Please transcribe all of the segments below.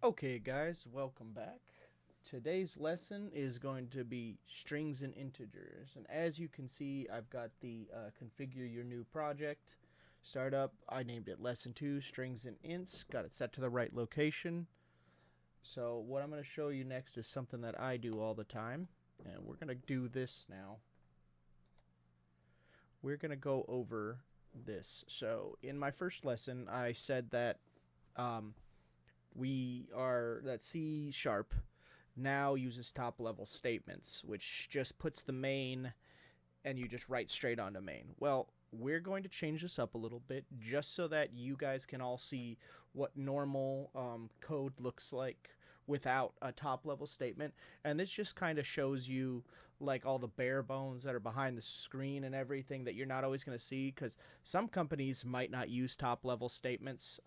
Okay, guys, welcome back. Today's lesson is going to be strings and integers. And as you can see, I've got the configure your new project startup. I named it lesson 2, strings and ints. Got it set to the right location. So what I'm going to show you next is something that I do all the time. And we're going to do this now. We're going to go over this. So in my first lesson, I said that that C sharp now uses top level statements, which just puts the main and you just write straight onto main. Well, we're going to change this up a little bit just so that you guys can all see what normal code looks like without a top level statement. And this just kind of shows you like all the bare bones that are behind the screen and everything that you're not always going to see, because some companies might not use top level statements.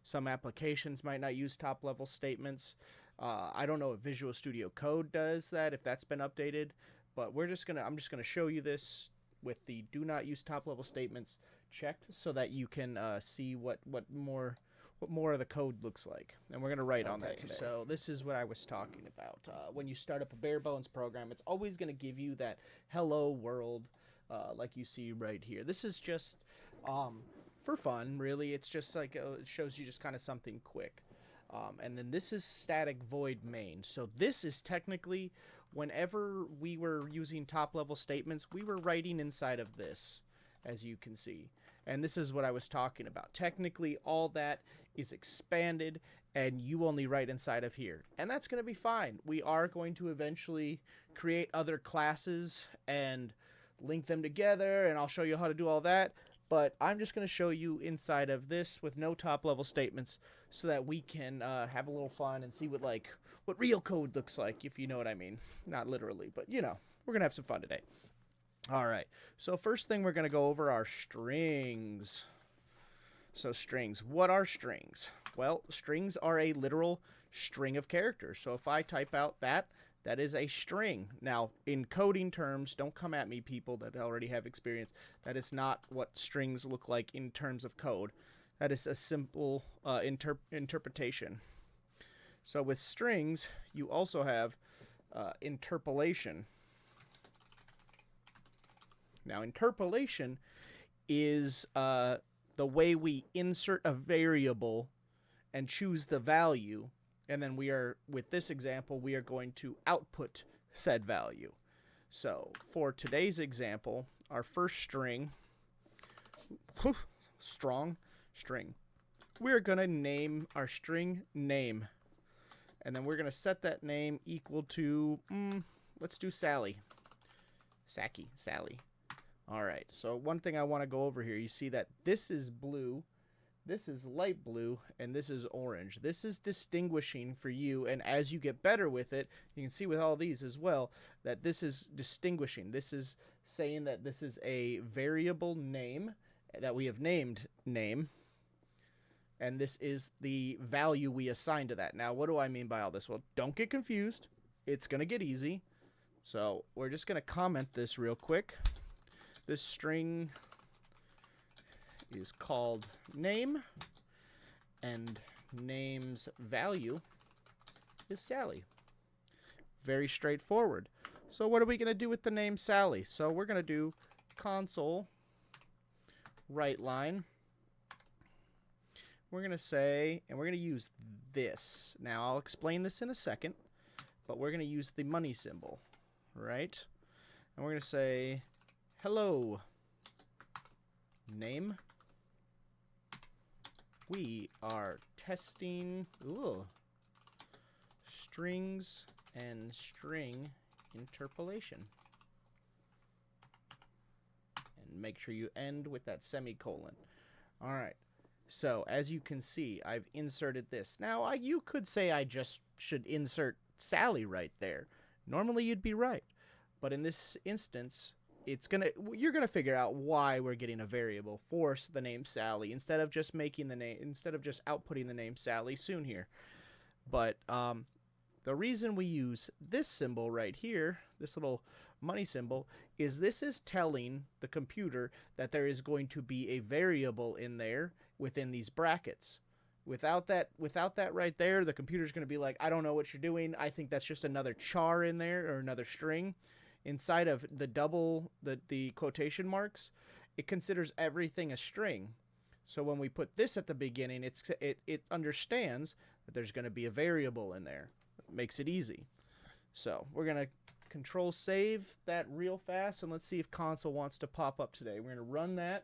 Some applications might not use top level statements. I don't know if Visual Studio Code does that, if that's been updated, but I'm just gonna show you this with the do not use top level statements checked, so that you can see what more of the code looks like, and we're gonna write on that today. So this is what I was talking about. When you start up a bare bones program, it's always gonna give you that hello world, like you see right here. This is just for fun, really. It's just like it shows you just kind of something quick. And then this is static void main. So this is technically, whenever we were using top level statements, we were writing inside of this, as you can see. And this is what I was talking about. Technically, all that is expanded and you only write inside of here. And that's going to be fine. We are going to eventually create other classes and link them together, and I'll show you how to do all that. But I'm just going to show you inside of this with no top level statements, so that we can have a little fun and see what real code looks like, if you know what I mean. Not literally, but we're going to have some fun today. All right. So first thing we're going to go over are strings. So strings. What are strings? Well, strings are a literal string of characters. So if I type out that is a string. Now, in coding terms, don't come at me, people that already have experience. That is not what strings look like in terms of code. That is a simple interpretation. So with strings, you also have interpolation. Now, interpolation is the way we insert a variable and choose the value. And then with this example, we are going to output said value. So for today's example, our first string, strong string, we're going to name our string name. And then we're going to set that name equal to, let's do Sally. Sally. All right, so one thing I want to go over here, you see that this is blue, this is light blue, and this is orange. This is distinguishing for you, and as you get better with it, you can see with all these as well, that this is distinguishing. This is saying that this is a variable name that we have named name, and this is the value we assign to that. Now, what do I mean by all this? Well, don't get confused. It's going to get easy. So we're just going to comment this real quick. This string is called name, and name's value is Sally. Very straightforward. So what are we going to do with the name Sally? So we're going to do console write line. We're going to say, and we're going to use this. Now, I'll explain this in a second, but we're going to use the money symbol, right? And we're going to say, hello, name. We are testing strings and string interpolation. And make sure you end with that semicolon. All right. So as you can see, I've inserted this. Now, you could say I just should insert Sally right there. Normally, you'd be right. But in this instance, you're gonna figure out why we're getting a variable for the name Sally instead of just outputting the name Sally soon here. But the reason we use this symbol right here, this little money symbol, is this is telling the computer that there is going to be a variable in there within these brackets, Without that right there, the computer's going to be like, I don't know what you're doing. I think that's just another char in there or another string. Inside of the quotation marks, it considers everything a string. So when we put this at the beginning, it understands that there's going to be a variable in there. It makes it easy. So we're going to control save that real fast, and let's see if console wants to pop up today. We're going to run that.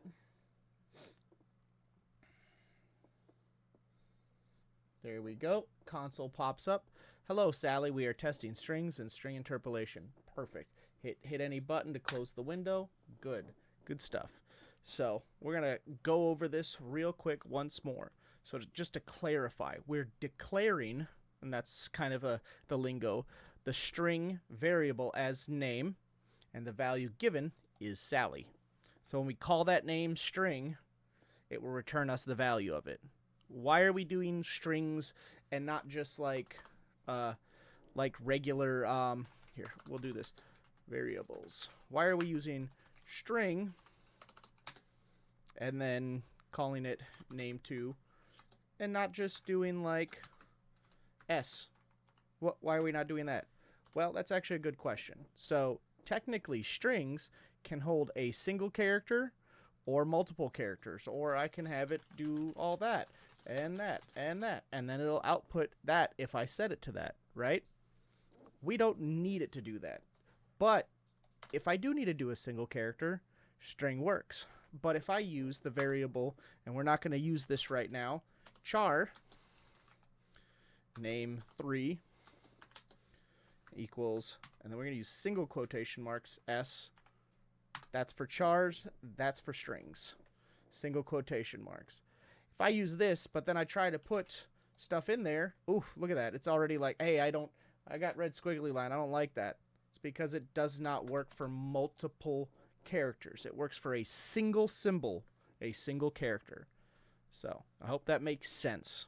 There we go. Console pops up. Hello, Sally. We are testing strings and string interpolation. Perfect. Hit any button to close the window. Good. Good stuff. So we're going to go over this real quick once more. So just to clarify, we're declaring, and that's kind of the lingo, the string variable as name, and the value given is Sally. So when we call that name string, it will return us the value of it. Why are we doing strings and not just like regular, here, we'll do this, variables. Why are we using string and then calling it name2 and not just doing like S? Why are we not doing that? Well, that's actually a good question. So technically strings can hold a single character or multiple characters, or I can have it do all that and that and that, and then it'll output that if I set it to that, right? We don't need it to do that. But if I do need to do a single character, string works. But if I use the variable, and we're not going to use this right now, char name3 equals, and then we're going to use single quotation marks, S. That's for chars, that's for strings. Single quotation marks. If I use this, but then I try to put stuff in there, ooh, look at that. It's already like, hey, I got red squiggly line. I don't like that. It's because it does not work for multiple characters. It works for a single symbol, a single character. So I hope that makes sense.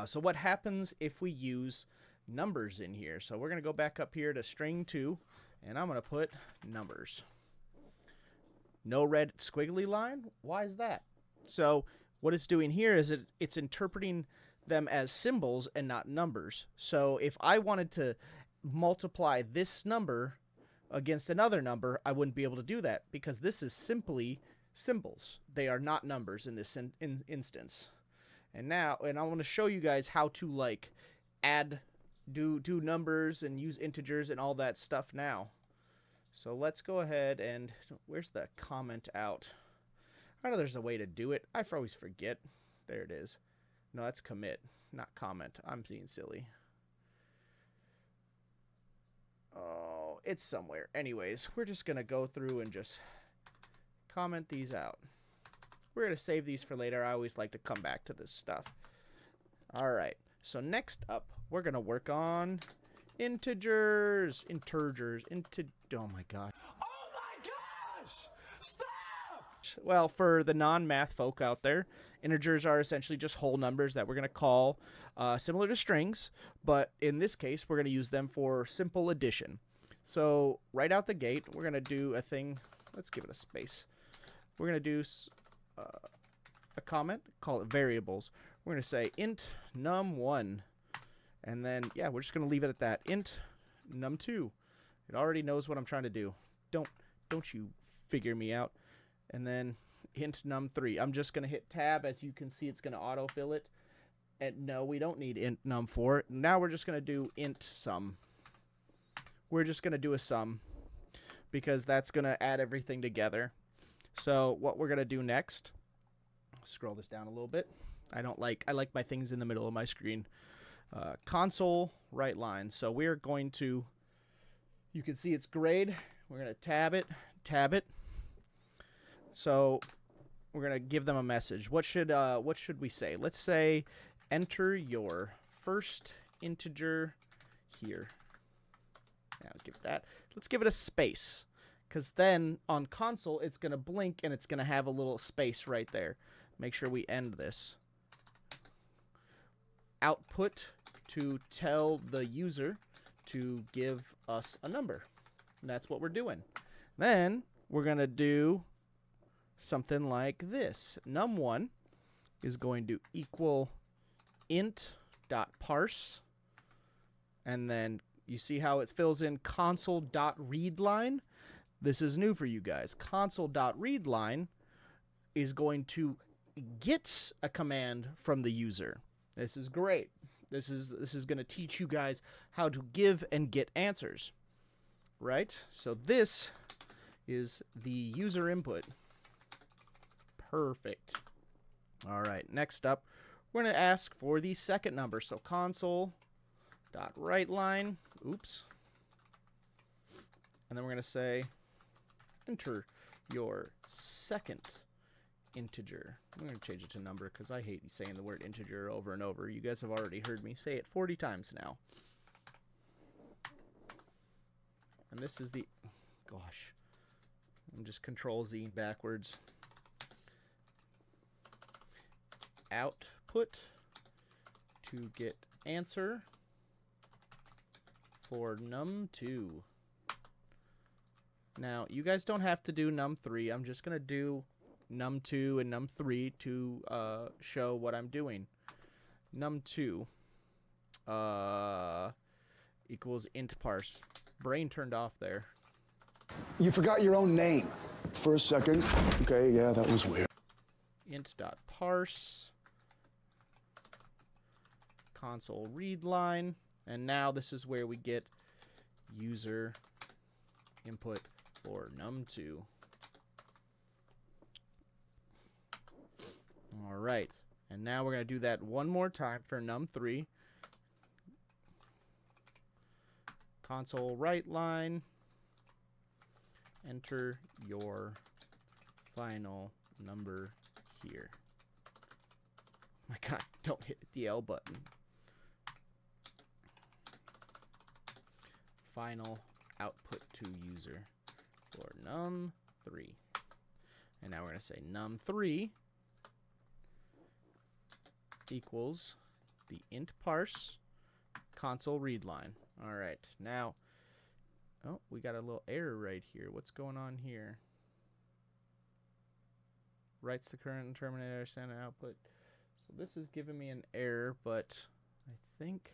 So what happens if we use numbers in here? So we're going to go back up here to string 2, and I'm going to put numbers. No red squiggly line? Why is that? So what it's doing here is it's interpreting them as symbols and not numbers. So if I wanted to multiply this number against another number, I wouldn't be able to do that because this is simply symbols. They are not numbers in this instance. And I want to show you guys how to like add, do numbers and use integers and all that stuff now. So let's go ahead and, where's the comment out? I know there's a way to do it. I always forget. There it is. No, that's commit, not comment. I'm being silly. Oh, it's somewhere. Anyways, we're just going to go through and just comment these out. We're going to save these for later. I always like to come back to this stuff. All right. So next up, we're going to work on integers. Oh my God. Oh my gosh! Stop! Well, for the non-math folk out there, integers are essentially just whole numbers that we're going to call similar to strings, but in this case, we're going to use them for simple addition. So right out the gate, we're going to do a thing. Let's give it a space. We're going to do a comment, call it variables. We're going to say int num1, and then, yeah, we're just going to leave it at that. Int num2. It already knows what I'm trying to do. Don't you figure me out. And then int num3. I'm just going to hit tab. As you can see, it's going to autofill it. And no, we don't need int num4. Now we're just going to do int sum. We're just going to do a sum because that's going to add everything together. So what we're going to do next, scroll this down a little bit. I like my things in the middle of my screen. Console right line. So we're going to, you can see it's grayed. We're going to tab it. So we're going to give them a message. What should we say? Let's say enter your first integer here. Now give it that. Let's give it a space, because then on console it's going to blink and it's going to have a little space right there. Make sure we end this. Output to tell the user to give us a number. And that's what we're doing. Then we're going to do something like this. Num1 is going to equal int.parse. And then you see how it fills in console.readline? This is new for you guys. Console.readline is going to get a command from the user. This is great. This is going to teach you guys how to give and get answers. Right? So this is the user input. Perfect. All right, next up, we're going to ask for the second number. So console.writeLine, oops. And then we're going to say, enter your second integer. I'm going to change it to number because I hate saying the word integer over and over. You guys have already heard me say it 40 times now. And this is the, gosh, I'm just Control Z backwards. Output to get answer for num2. Now, you guys don't have to do num3. I'm just going to do num2 and num3 to show what I'm doing. Num2 equals int parse. Brain turned off there. You forgot your own name for a second. Okay, yeah, that was weird. Int.parse console read line, and now this is where we get user input for num2. All right, and now we're going to do that one more time for num3. Console write line, enter your final number here. Oh my God, don't hit the L button. Final output to user for num3. And now we're going to say num3 equals the int parse console read line. All right, now, oh, we got a little error right here. What's going on here? Writes the current terminator standard output. So this is giving me an error, but I think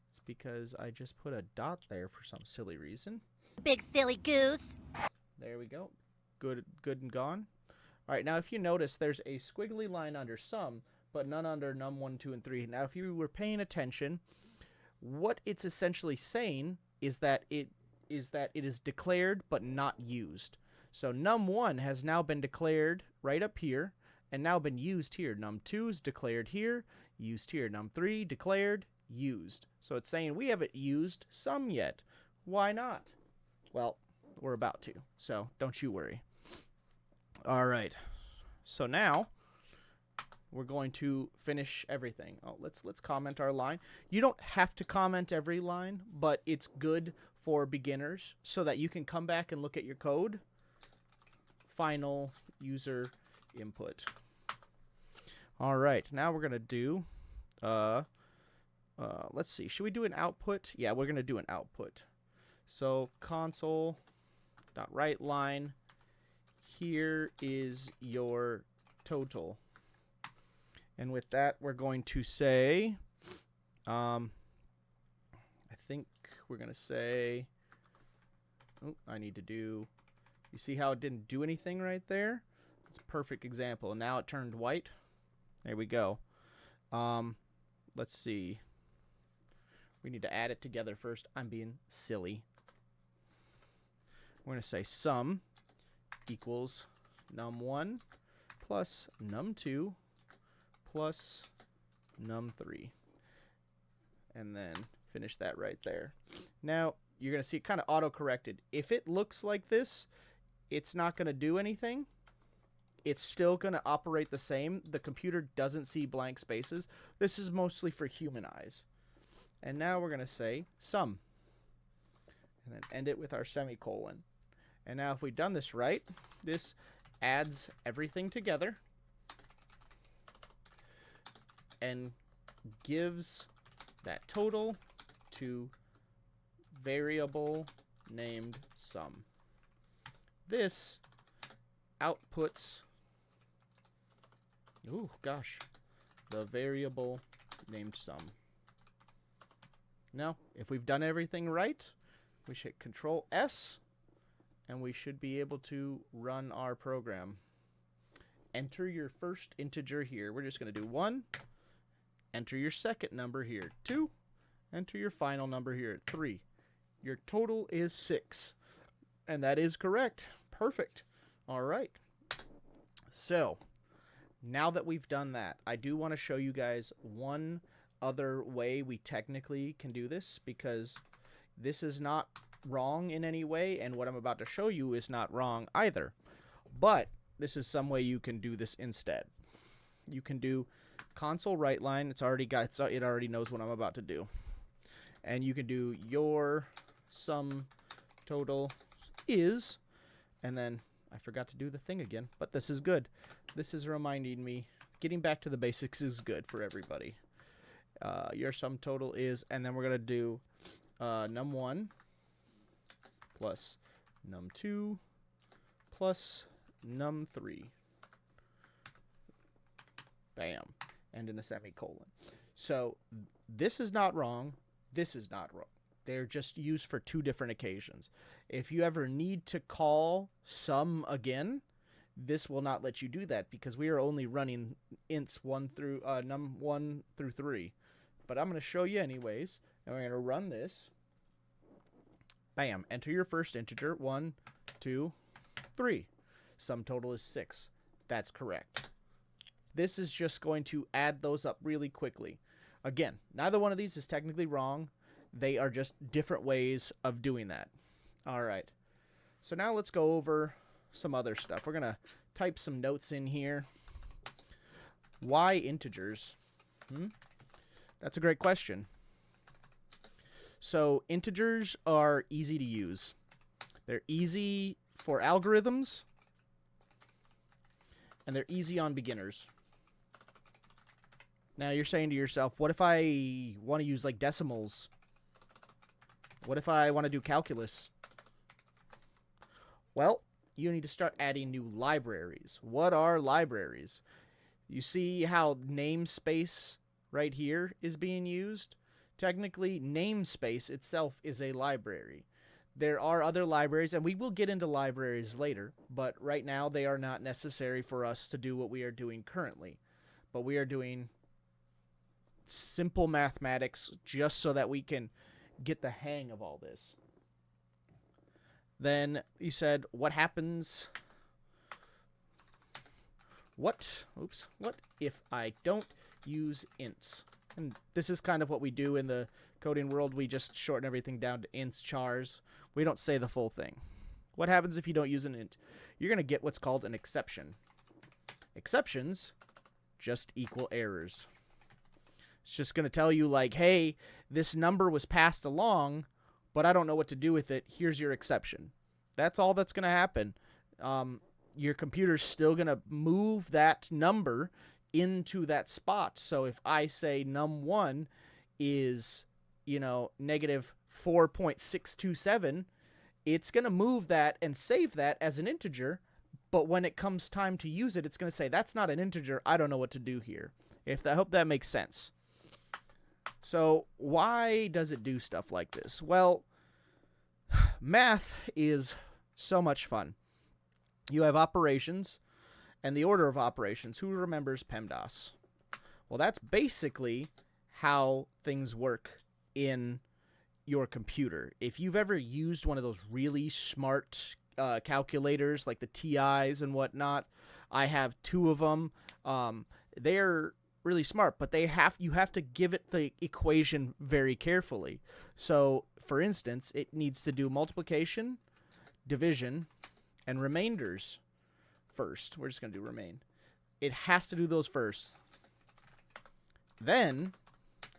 it's because I just put a dot there for some silly reason. Big silly goose. There we go. Good and gone. All right, now if you notice, there's a squiggly line under sum, but none under num1, 2, and 3. Now, if you were paying attention, what it's essentially saying is that it is declared but not used. So num1 has now been declared right up here and now been used here. Num2 is declared here, used here. Num3 declared, used. So it's saying we haven't used sum yet. Why not? Well, we're about to, so don't you worry. All right. So now we're going to finish everything. Oh, let's comment our line. You don't have to comment every line, but it's good for beginners so that you can come back and look at your code. Final user input. All right, now we're gonna do. Let's see. Should we do an output? Yeah, we're gonna do an output. So console.writeLine. Here is your total. And with that, we're going to say, I think we're going to say, oh, I need to do, you see how it didn't do anything right there? It's a perfect example. And now it turned white. There we go. Let's see. We need to add it together first. I'm being silly. We're going to say sum equals num1 plus num2 plus num3. And then finish that right there. Now, you're going to see it kind of auto-corrected. If it looks like this, it's not going to do anything. It's still going to operate the same. The computer doesn't see blank spaces. This is mostly for human eyes. And now we're going to say sum. And then end it with our semicolon. And now if we've done this right, this adds everything together and gives that total to variable named sum. This outputs Ooh, gosh. The variable named sum. Now, if we've done everything right, we should hit Control S, and we should be able to run our program. Enter your first integer here. We're just going to do 1. Enter your second number here, 2. Enter your final number here, 3. Your total is 6. And that is correct. Perfect. All right. So, now that we've done that, I do want to show you guys one other way we technically can do this, because this is not wrong in any way, and what I'm about to show you is not wrong either. But this is some way you can do this instead. You can do console write line. It already knows what I'm about to do. And you can do your sum total is, and then I forgot to do the thing again, but this is good. This is reminding me, getting back to the basics is good for everybody. Your sum total is, and then we're going to do num1 plus num2 plus num3. Bam. And in a semicolon. So this is not wrong. This is not wrong. They're just used for two different occasions. If you ever need to call sum again, this will not let you do that, because we are only running ints num1 through 3. But I'm going to show you anyways, and we're going to run this. Bam. Enter your first integer. 1, 2, 3. Sum total is 6. That's correct. This is just going to add those up really quickly. Again, neither one of these is technically wrong. They are just different ways of doing that. All right. So now let's go over some other stuff. We're going to type some notes in here. Why integers? That's a great question. So integers are easy to use. They're easy for algorithms, and they're easy on beginners. Now you're saying to yourself, what if I want to use like decimals? What if I want to do calculus? Well, you need to start adding new libraries. What are libraries? You see how namespace right here is being used? Technically, namespace itself is a library. There are other libraries, and we will get into libraries later, but right now they are not necessary for us to do what we are doing currently. But we are doing simple mathematics just so that we can get the hang of all this. Then you said, what happens? What if I don't use ints? And this is kind of what we do in the coding world. We just shorten everything down to ints, chars. We don't say the full thing. What happens if you don't use an int? You're going to get what's called an exception. Exceptions just equal errors. It's just going to tell you like, hey, this number was passed along, but I don't know what to do with it. Here's your exception. That's all that's going to happen. Your computer's still going to move that number into that spot. So if I say num1 is, negative 4.627, it's going to move that and save that as an integer. But when it comes time to use it, it's going to say, that's not an integer. I don't know what to do here. I hope that makes sense. So why does it do stuff like this? Well, math is so much fun. You have operations and the order of operations. Who remembers PEMDAS? Well, that's basically how things work in your computer. If you've ever used one of those really smart calculators like the TIs and whatnot, I have 2 of them. They're really smart, but you have to give it the equation very carefully. So, for instance, it needs to do multiplication, division, and remainders first. We're just going to do remain. It has to do those first. Then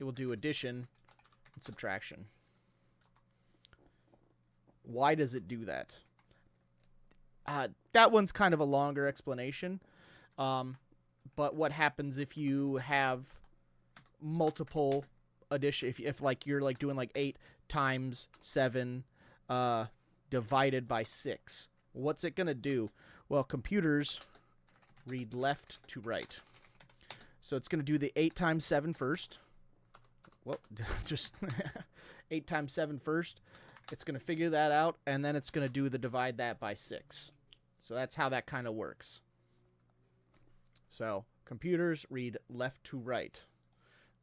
it will do addition and subtraction. Why does it do that? That one's kind of a longer explanation. But what happens if you have multiple addition? If like you're like doing like 8 times 7 divided by 6. What's it going to do? Well, computers read left to right. So it's going to do the 8 times 7 first. Well, just 8 times 7 first. It's going to figure that out, and then it's going to do the divide that by 6. So that's how that kind of works. So computers read left to right.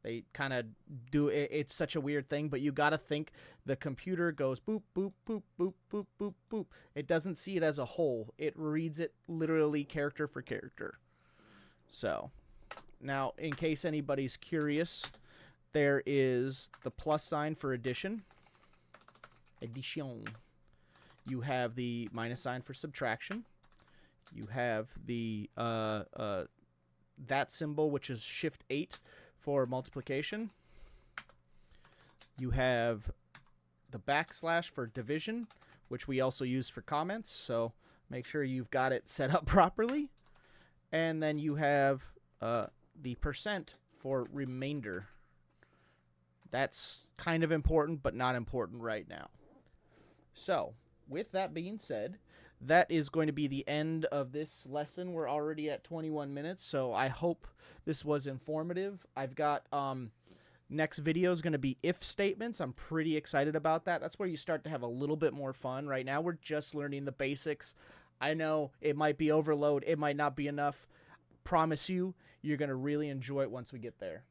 They kind of do it. It's such a weird thing, but you got to think the computer goes boop, boop, boop, boop, boop, boop, boop. It doesn't see it as a whole. It reads it literally character for character. So now, in case anybody's curious, there is the plus sign for addition. Addition. You have the minus sign for subtraction. You have the that symbol, which is Shift 8 for multiplication. You have the backslash for division, which we also use for comments, so make sure you've got it set up properly. And then you have the percent for remainder. That's kind of important, but not important right now. So, with that being said, that is going to be the end of this lesson. We're already at 21 minutes, so I hope this was informative. I've got next video is going to be if statements. I'm pretty excited about that. That's where you start to have a little bit more fun. Right now, we're just learning the basics. I know it might be overload. It might not be enough. Promise you, you're going to really enjoy it once we get there.